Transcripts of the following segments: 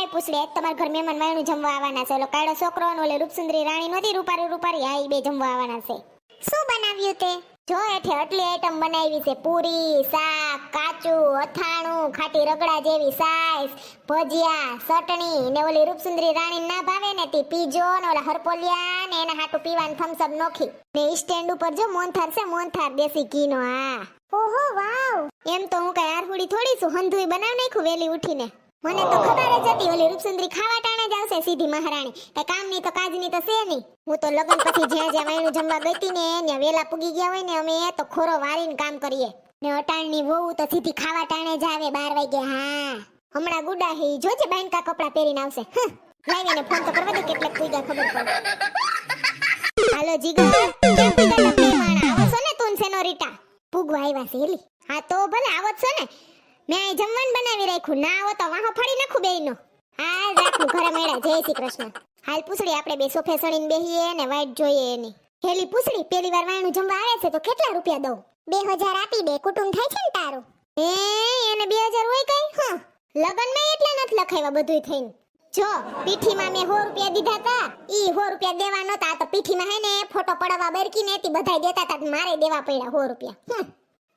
હાય પૂછડે એક તમારા ઘર મહેમાન વાયણું જમવા આવવાના છે. ઓલો કાળો છોકરો ને ઓલે રૂપસુંદરી રાણી નહોતી રૂપારી હા ઈ બે જમવા આવવાના છે. શું બનાવ્યું તે? જો એઠે આટલી આઈટમ બનાવી છે. પૂરી, શાક, કાચું, અથાણું, ખાટી રગડા જેવી સાઈસ, ભજીયા, ચટણી ને ઓલી રૂપસુંદરી રાણી ના ભાવે ને તી પીજો ને ઓલા હરપોલિયા ને એના હાટુ પીવાનું થમ્સ અપ નોખી ને ઈ સ્ટેન્ડ ઉપર જો મોનથાર છે, મોનથાર દેશી ઘીનો. હા ઓહો વાવ. એમ તો હું કઈ આરહુડી થોડી છું, હંધુઈ બનાવ નાખ્યું વેલી ઉઠીને. મને તો ખબર જ હતી ઓલી રૂપસુંદરી ખાવા ટાણે જ આવશે સીધી મહારાણી. કઈ કામની તો કાજની તો છે નહીં. હું તો લગન પછી જ્યાં વાયણું જમવા ગઈતી ને ત્યાં વેલા પૂગી ગયા હોય ને અમે તો ખોરો વારીને કામ કરીએ ને અટાણની વહુ તો સીધી ખાવા ટાણે જ આવે 12 વાગે. હા હમણાં ગુડા હી જોજે બાંધકા કપડા પહેરીને આવશે. લાવીને ફોન તો કરવા દે કેટલે પૂગ્યા ખબર પડે. હાલો જીગર કેમ પીડા લપડી માણા આવો છો ને તું સેનોરિટા પૂગવા આવ્યા છે એલી. હા તો ભલે આવો છો ને મેં અહીં જમવાનું બનાવી રાખ્યું. ના આવો તો વાહો ફાડી નાખું બેયનો. હા રાખું ઘરે મેળા. જય શ્રી કૃષ્ણ. હાલ પૂછડી આપણે બે સોફે સડીને બેહીએ ને વાઈટ જોઈએ એની. હેલી પૂછડી પહેલી વાર વાયણું જમવા આવે છે તો કેટલા રૂપિયા દઉં? 2000 આપી દે. કુટુંબ થાય છે ને તારું. એને 2000 હોય કઈ? હા લગનમાં એટલા નથી લખાવ્યા બધુંય થઈને. જો પીઠીમાં મેં 100 રૂપિયા દીધા તા ઈ 100 રૂપિયા દેવા નતા. તો પીઠીમાં હે ને ફોટો પડવા બરકી ને તી બધાય દેતા તા મારે દેવા પડ્યા 100 રૂપિયા.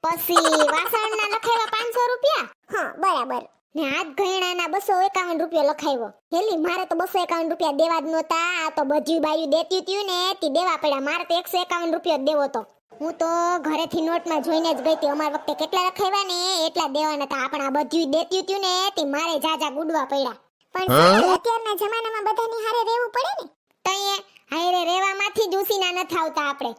પછી વાસણના લખાવ્યા 500 રૂપિયા. હા બરાબર. ને હાથ ઘયણાના 251 રૂપિયા લખાવ્યો. હેલી મારે તો 251 રૂપિયા દેવા જ નહોતા. આ તો બધી બાયું દેતી ત્યું ને તી દેવા પડ્યા. મારે તો 151 રૂપિયા જ દેવો તો. હું તો ઘરેથી નોટમાં જોઈને જ ગઈ હતી. અમાર વખતે કેટલા લખાવ્યા ને એટલા દેવાના હતા. આપણા બધું દેતી ત્યું ને તી મારે જાજા ગુડવા પડ્યા. પણ અત્યારના જમાનામાં બધાની હારે રહેવું પડે ને. તઈએ હારે રહેવામાંથી જ ઉસીના ન થાવતા આપણે.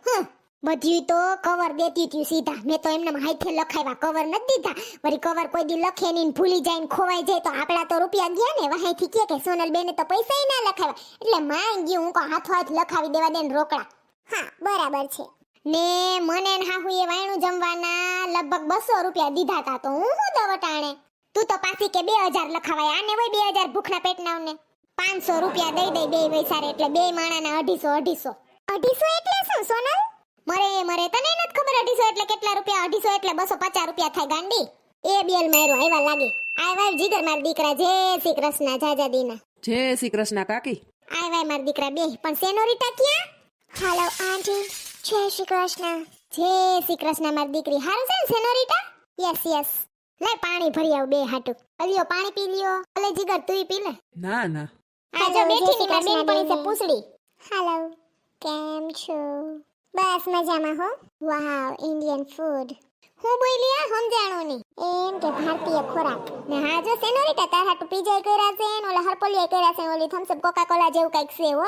બધું તો કવર દેતી હતી સીધા. મેં તો એમને હાથે લખાવ્યા કવર ન દીધા. વળી કવર કોઈ દી લખે નહીં ભૂલી જાય ને ખોવાઈ જાય તો આપડા તો રૂપિયા ગયા ને. વાહેથી કે સોનલ બેને તો પૈસા ના લખાવ્યા એટલે માં ગયું હું કો હાથો હાથ લખાવી દેવા દે ને રોકડા. હા બરાબર છે. ને મને ને હાહુએ વાયણું જમવાના લગભગ 200 રૂપિયા દીધા તા. તો હું દવટાણે તું તો પાછી કે 2000 લખાવાય. આને હોય 2000 ભૂખના પેટના ને 500 રૂપિયા દઈ દઈ બે વૈસારે એટલે બે માણાના 250 એટલે શું સોનલ? મરે તને નથી ખબર 250 એટલે કેટલા રૂપિયા? 250 એટલે 250 રૂપિયા થાય ગાંડી. એ બેલ માર્યો આવ્યા લાગે. આવ્યા જીગર માર દીકરા. જય શ્રી કૃષ્ણ જાજા દીના. જય શ્રી કૃષ્ણ કાકી. આવ્યા માર દીકરા બે. પણ સેનોરિટા ક્યાં? હાલો આંટી. જય શ્રી કૃષ્ણ. જય શ્રી કૃષ્ણ માર દીકરી. હારું છે ને સેનોરિટા? યસ. લે પાણી ભરી આવ બે હાટુ. અલિયો પાણી પી લ્યો. અલે જીગર તુંય પી લે. ના આ જો બેઠી ની માર બેન પડી છે પૂછડી. હાલો કેમ છો? બસ મજામાં હો. વાવ ઇન્ડિયન ફૂડ. હું બોલી આ સમજાણો ની એમ કે ભારતીય ખોરાક. ને હા જો સેનોરિટા તાર હાટુ પીઝા કર્યા છે ને ઓલા હરપોલિયા કર્યા છે ઓલી થમ્સ અપ કોકા કોલા જેવું કઈક છે હો.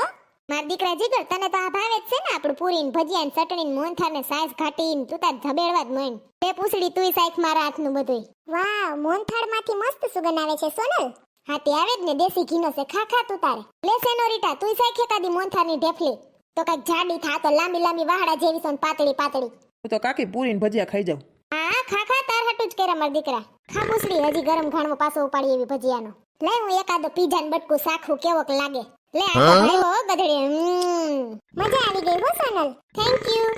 માર દીકરા જીગર તને તો આ ભાવે જ છે ને આપણું પૂરી ને ભજીયા ને ચટણી ને મોહનથાળ ને સાઈઝ ઘાટી ને તું તાર ધબેડવા જ મન. તે પૂછડી તુંય સાઈખ મારા હાથનું બધુંય. વાવ મોહનથાળ માંથી મસ્ત સુગંધ આવે છે સોનલ. હા તે આવે જ ને દેશી ઘીનો છે. ખા તું તારે. લે સેનોરિટા તુંય સાઈખે કાદી મોહનથાળ ની ઢેફલી. તો કઈક જાડી થા તો લાંબી વાહડા જેવી સોન પાતળી. હું તો કાકી પૂરી ને ભજીયા ખાઈ જાઉં. હા ખા તાર હાટુ જ કર્યા માર દીકરા. ખા પૂછડી હજી ગરમ ઘણવો પાછો ઉપાડી એવી ભજીયાનો. લે હું એકાદો પીઝા ને બટકું સાખું કેવોક લાગે. લે આ તો ભાઈ હો ગધડી. મજા આવી ગઈ હો સોનલ. Thank you.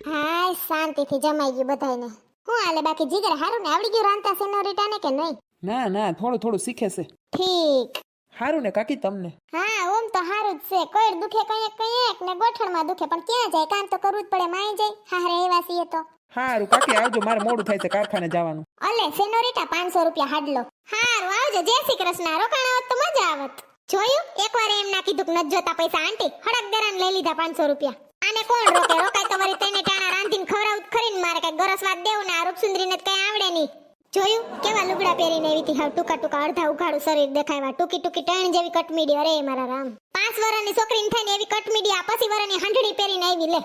હાય શાંતિથી જમાઈ ગયું બધાયને. હું હાલે બાકી જીગર હારું ને આવડી ગયું રાંતા સેનોરિટા ને કે નહીં? ના થોડું શીખે છે. ઠીક. હારું ને કાકી તમને? હા ઓમ તો હારું જ છે. કોઈ દુખે કઈક ને ગોઠણમાં દુખે પણ ક્યાં જાય કામ તો કરવું જ પડે. માય જાય હારે એવા છીએ તો. હારું કાકી આવજો મારે મોડું થાય છે કારખાને જવાનું. અલે સેનોરિટા 500 રૂપિયા હાડલો. હારું આવજો. જય શ્રી કૃષ્ણ. રોકાણા હોત તો મજા આવત. જોયું એકવાર એમ ના કીધું કે નથી જોતા પૈસા આંટી હડક દરાન લઈ લીધા 500 રૂપિયા. આને કોણ રોકે? રોકાય તમારી તઈને ટાણા રાંધીને ખવડાવું ખરીને મારે કઈ ગરસવાદ દેવું ને આ રૂપસુંદરીને કઈ આવડે નહીં. જોયું કેવા લુગડા પહેરીને એવીથી હાવ ટૂંકા અડધા ઉઘાડું શરીર દેખાયવા. ટૂંકી ટણ જેવી કટમીડી. અરે મારા રામ 5 વર્ષની છોકરીને થઈને એવી કટમીડી આ પછી વર્ષની હાંડડી પહેરીને આવી લે.